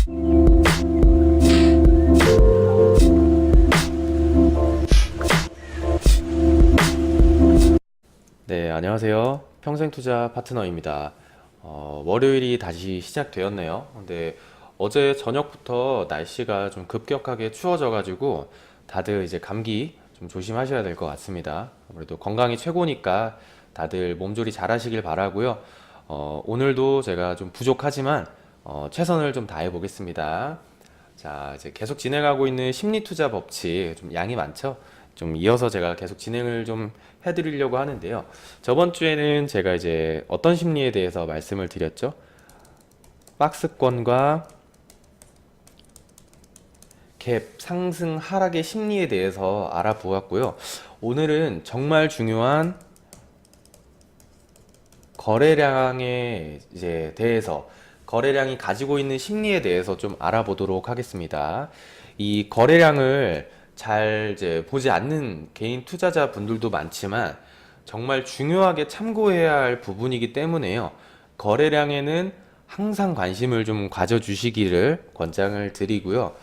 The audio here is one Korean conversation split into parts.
네, 안녕하세요. 평생투자 파트너입니다. 월요일이 다시 시작되었네요. 근데 어제 저녁부터 날씨가 좀 급격하게 추워져가지고 다들 이제 감기 좀 조심하셔야 될 것 같습니다. 아무래도 건강이 최고니까 다들 몸조리 잘 하시길 바라고요. 오늘도 제가 좀 부족하지만 최선을 좀 다해 보겠습니다. 자, 이제 계속 진행하고 있는 심리투자 법칙, 좀 양이 많죠? 좀 이어서 제가 계속 진행을 좀 해드리려고 하는데요. 저번 주에는 제가 이제 어떤 심리에 대해서 말씀을 드렸죠? 박스권과 갭 상승 하락의 심리에 대해서 알아보았고요. 오늘은 정말 중요한 거래량에 이제 대해서 거래량이 가지고 있는 심리에 대해서 좀 알아보도록 하겠습니다. 이 거래량을 잘 이제 보지 않는 개인 투자자 분들도 많지만 정말 중요하게 참고해야 할 부분이기 때문에요. 거래량에는 항상 관심을 좀 가져주시기를 권장을 드리고요.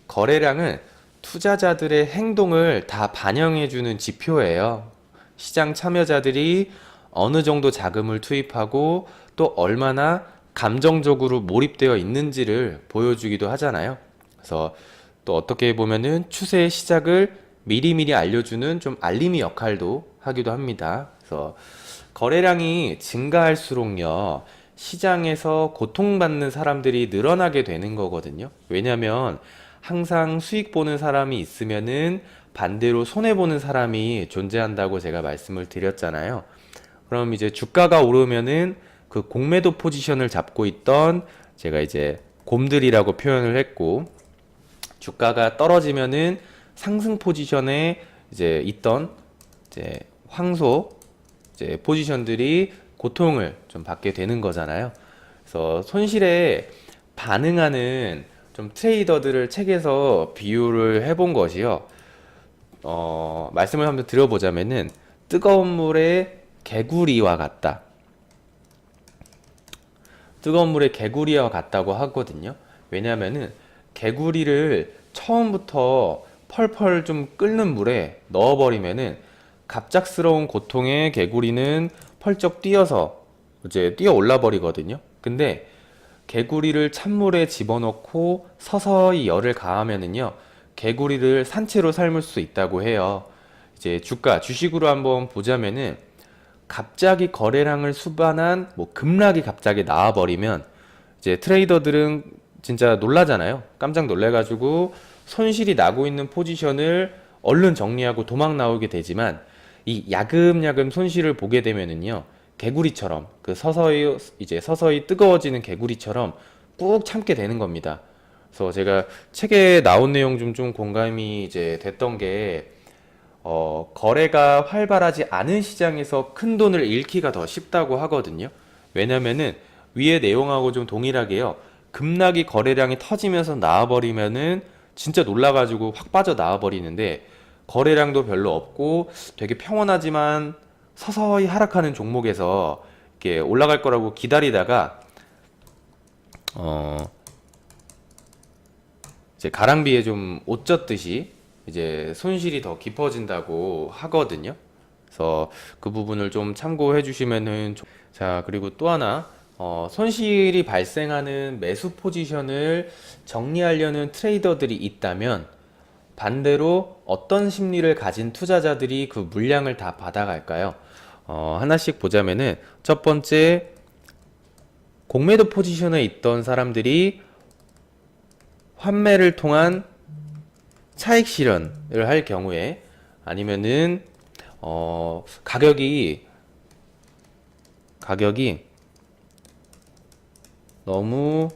거래량은 투자자들의 행동을 다 반영해주는 지표예요. 시장 참여자들이 어느 정도 자금을 투입하고 또 얼마나 감정적으로 몰입되어 있는지를 보여주기도 하잖아요. 그래서 또 어떻게 보면은 추세의 시작을 미리미리 알려주는 좀 알림이 역할도 하기도 합니다. 그래서 거래량이 증가할수록요, 시장에서 고통받는 사람들이 늘어나게 되는 거거든요. 왜냐면 항상 수익 보는 사람이 있으면은 반대로 손해 보는 사람이 존재한다고 제가 말씀을 드렸잖아요. 그럼 이제 주가가 오르면은 그 공매도 포지션을 잡고 있던 제가 이제 곰들이라고 표현을 했고, 주가가 떨어지면은 상승 포지션에 이제 있던 이제 황소 이제 포지션들이 고통을 좀 받게 되는 거잖아요. 그래서 손실에 반응하는 좀 트레이더들을 책에서 비유를 해본 것이요. 말씀을 한번 드려보자면은 뜨거운 물에 개구리와 같다. 뜨거운 물에 개구리와 같다고 하거든요. 왜냐면은 개구리를 처음부터 펄펄 좀 끓는 물에 넣어버리면은 갑작스러운 고통에 개구리는 펄쩍 뛰어서 이제 뛰어 올라 버리거든요. 근데 개구리를 찬물에 집어넣고 서서히 열을 가하면은요, 개구리를 산채로 삶을 수 있다고 해요. 이제 주식으로 한번 보자면은 갑자기 거래량을 수반한 뭐 급락이 갑자기 나와버리면 이제 트레이더들은 진짜 놀라잖아요. 깜짝 놀래가지고 손실이 나고 있는 포지션을 얼른 정리하고 도망 나오게 되지만, 이 야금야금 손실을 보게 되면은요, 개구리처럼 그 서서히 뜨거워지는 개구리처럼 꾹 참게 되는 겁니다. 그래서 제가 책에 나온 내용 좀 공감이 이제 됐던 게, 거래가 활발하지 않은 시장에서 큰 돈을 잃기가 더 쉽다고 하거든요. 왜냐면은 위의 내용하고 좀 동일하게요. 급락이 거래량이 터지면서 나와버리면은 진짜 놀라가지고 확 빠져 나와버리는데, 거래량도 별로 없고 되게 평온하지만 서서히 하락하는 종목에서 이렇게 올라갈 거라고 기다리다가 이제 가랑비에 좀 옷 젖듯이 이제 손실이 더 깊어진다고 하거든요. 그래서 그 부분을 좀 참고해 주시면은 자, 그리고 또 하나, 손실이 발생하는 매수 포지션을 정리하려는 트레이더들이 있다면 반대로 어떤 심리를 가진 투자자들이 그 물량을 다 받아갈까요? 하나씩 보자면은 첫 번째, 공매도 포지션에 있던 사람들이 환매를 통한 차익 실현을 할 경우에, 아니면은 가격이 너무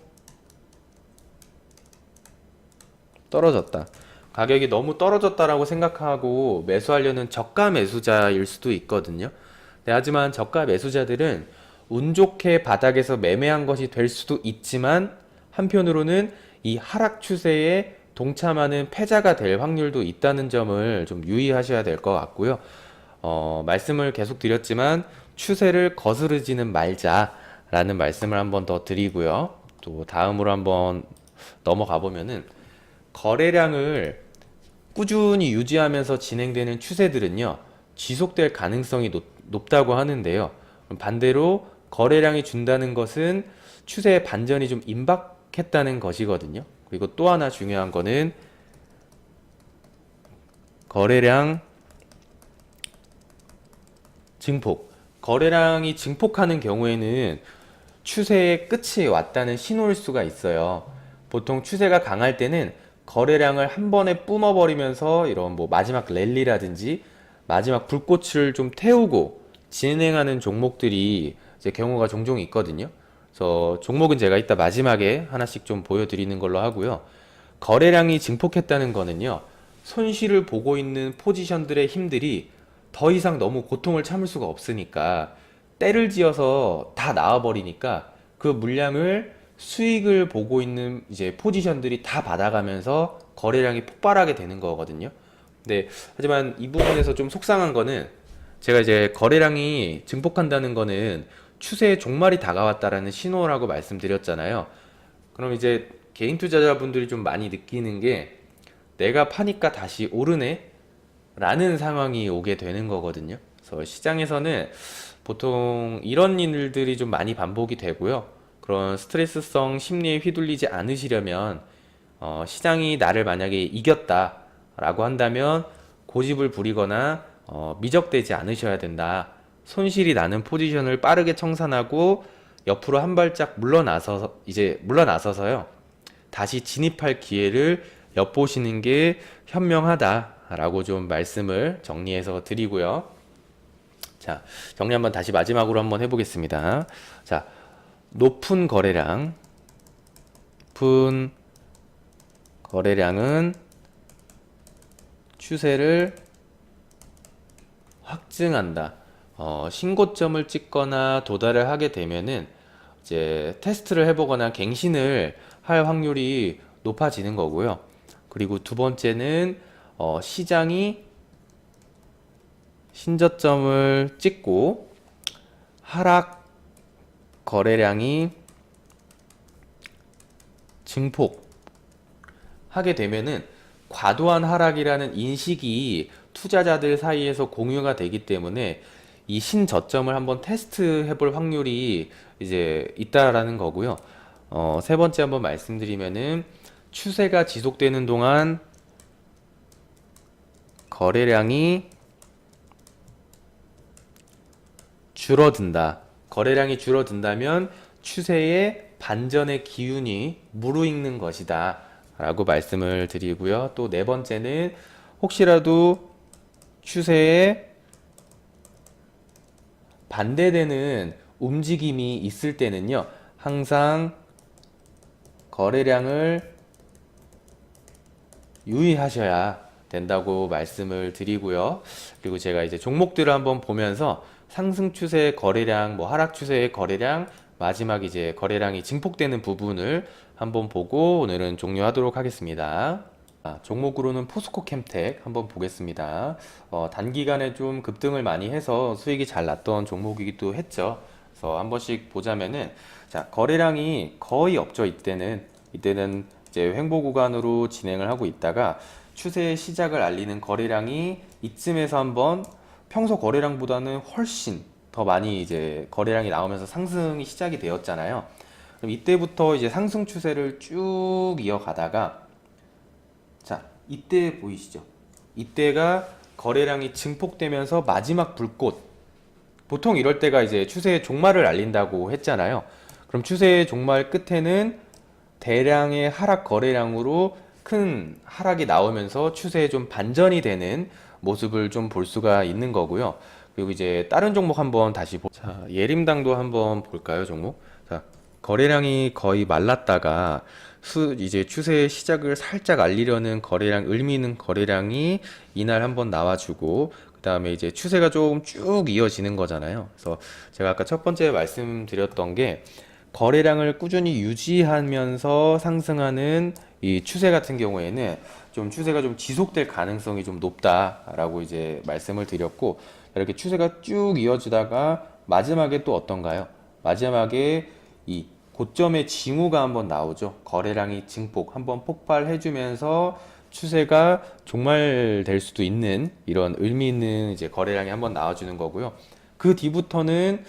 떨어졌다. 가격이 너무 떨어졌다라고 생각하고 매수하려는 저가 매수자일 수도 있거든요. 네, 하지만 저가 매수자들은 운 좋게 바닥에서 매매한 것이 될 수도 있지만, 한편으로는 이 하락 추세에 동참하는 패자가 될 확률도 있다는 점을 좀 유의하셔야 될 것 같고요. 말씀을 계속 드렸지만 추세를 거스르지는 말자라는 말씀을 한번 더 드리고요. 또 다음으로 한번 넘어가 보면은 거래량을 꾸준히 유지하면서 진행되는 추세들은요, 지속될 가능성이 높다고 하는데요. 반대로 거래량이 준다는 것은 추세의 반전이 좀 임박했다는 것이거든요. 그리고 또 하나 중요한 거는 거래량 증폭. 거래량이 증폭하는 경우에는 추세의 끝이 왔다는 신호일 수가 있어요. 보통 추세가 강할 때는 거래량을 한 번에 뿜어버리면서 이런 뭐 마지막 랠리라든지 마지막 불꽃을 좀 태우고 진행하는 종목들이 이제 경우가 종종 있거든요. 그래서 종목은 제가 이따 마지막에 하나씩 좀 보여드리는 걸로 하고요. 거래량이 증폭했다는 거는요, 손실을 보고 있는 포지션들의 힘들이 더 이상 너무 고통을 참을 수가 없으니까 때를 지어서 다 나와버리니까 그 물량을 수익을 보고 있는 이제 포지션들이 다 받아가면서 거래량이 폭발하게 되는 거거든요. 근데 하지만 이 부분에서 좀 속상한 거는 제가 이제 거래량이 증폭한다는 거는 추세의 종말이 다가왔다라는 신호라고 말씀드렸잖아요. 그럼 이제 개인 투자자분들이 좀 많이 느끼는 게 내가 파니까 다시 오르네? 라는 상황이 오게 되는 거거든요. 그래서 시장에서는 보통 이런 일들이 좀 많이 반복이 되고요. 그런 스트레스성 심리에 휘둘리지 않으시려면 시장이 나를 만약에 이겼다라고 한다면 고집을 부리거나 미적대지 않으셔야 된다. 손실이 나는 포지션을 빠르게 청산하고 옆으로 한 발짝 물러나서서요. 다시 진입할 기회를 엿보시는 게 현명하다라고 좀 말씀을 정리해서 드리고요. 자, 정리 한번 다시 마지막으로 한번 해보겠습니다. 자, 높은 거래량은 추세를 확증한다. 신고점을 찍거나 도달을 하게 되면은 이제 테스트를 해보거나 갱신을 할 확률이 높아지는 거고요. 그리고 두 번째는 시장이 신저점을 찍고 하락 거래량이 증폭하게 되면은 과도한 하락이라는 인식이 투자자들 사이에서 공유가 되기 때문에 이 신저점을 한번 테스트 해볼 확률이 이제 있다라는 거고요. 세 번째 한번 말씀드리면은 추세가 지속되는 동안 거래량이 줄어든다. 거래량이 줄어든다면 추세의 반전의 기운이 무르익는 것이다. 라고 말씀을 드리고요. 또 네 번째는 혹시라도 추세에 반대되는 움직임이 있을 때는요, 항상 거래량을 유의하셔야 된다고 말씀을 드리고요. 그리고 제가 이제 종목들을 한번 보면서 상승 추세의 거래량, 뭐 하락 추세의 거래량, 마지막 이제 거래량이 증폭되는 부분을 한번 보고 오늘은 종료하도록 하겠습니다. 종목으로는 포스코 캠텍 한번 보겠습니다. 단기간에 좀 급등을 많이 해서 수익이 잘 났던 종목이기도 했죠. 그래서 한 번씩 보자면은, 자, 거래량이 거의 없죠. 이때는 이제 횡보 구간으로 진행을 하고 있다가 추세의 시작을 알리는 거래량이 이쯤에서 한번 평소 거래량보다는 훨씬 더 많이 이제 거래량이 나오면서 상승이 시작이 되었잖아요. 그럼 이때부터 이제 상승 추세를 쭉 이어가다가, 자, 이때 보이시죠? 이때가 거래량이 증폭되면서 마지막 불꽃. 보통 이럴 때가 이제 추세의 종말을 알린다고 했잖아요. 그럼 추세의 종말 끝에는 대량의 하락 거래량으로 큰 하락이 나오면서 추세에 좀 반전이 되는 모습을 좀 볼 수가 있는 거고요. 그리고 이제 다른 종목 한번 자, 예림당도 한번 볼까요, 종목? 자, 거래량이 거의 말랐다가 이제 추세의 시작을 살짝 알리려는 거래량, 의미 있는 거래량이 이날 한번 나와주고, 그 다음에 이제 추세가 좀 쭉 이어지는 거잖아요. 그래서 제가 아까 첫 번째 말씀드렸던 게 거래량을 꾸준히 유지하면서 상승하는 이 추세 같은 경우에는 좀 추세가 좀 지속될 가능성이 좀 높다라고 이제 말씀을 드렸고, 이렇게 추세가 쭉 이어지다가 마지막에 또 어떤가요? 마지막에 이 고점의 징후가 한번 나오죠. 거래량이 증폭, 한번 폭발해주면서 추세가 종말될 수도 있는 이런 의미 있는 이제 거래량이 한번 나와주는 거고요. 그 뒤부터는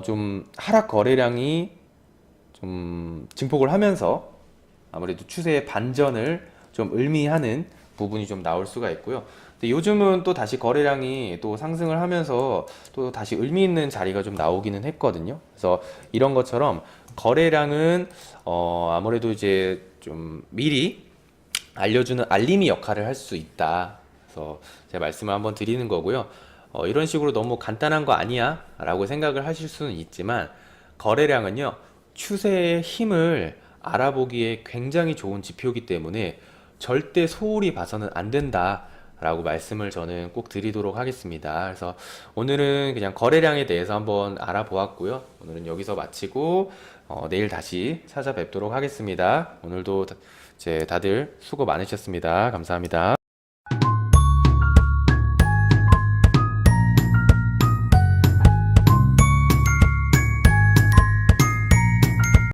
좀 하락 거래량이 좀 증폭을 하면서 아무래도 추세의 반전을 좀 의미하는 부분이 좀 나올 수가 있고요. 근데 요즘은 또 다시 거래량이 또 상승을 하면서 또 다시 의미 있는 자리가 좀 나오기는 했거든요. 그래서 이런 것처럼 거래량은 아무래도 이제 좀 미리 알려주는 알림이 역할을 할 수 있다. 그래서 제가 말씀을 한번 드리는 거고요. 이런 식으로 너무 간단한 거 아니야? 라고 생각을 하실 수는 있지만 거래량은요, 추세의 힘을 알아보기에 굉장히 좋은 지표이기 때문에 절대 소홀히 봐서는 안 된다. 라고 말씀을 저는 꼭 드리도록 하겠습니다. 그래서 오늘은 그냥 거래량에 대해서 한번 알아보았고요. 오늘은 여기서 마치고 내일 다시 찾아뵙도록 하겠습니다. 오늘도 이제 다들 수고 많으셨습니다. 감사합니다.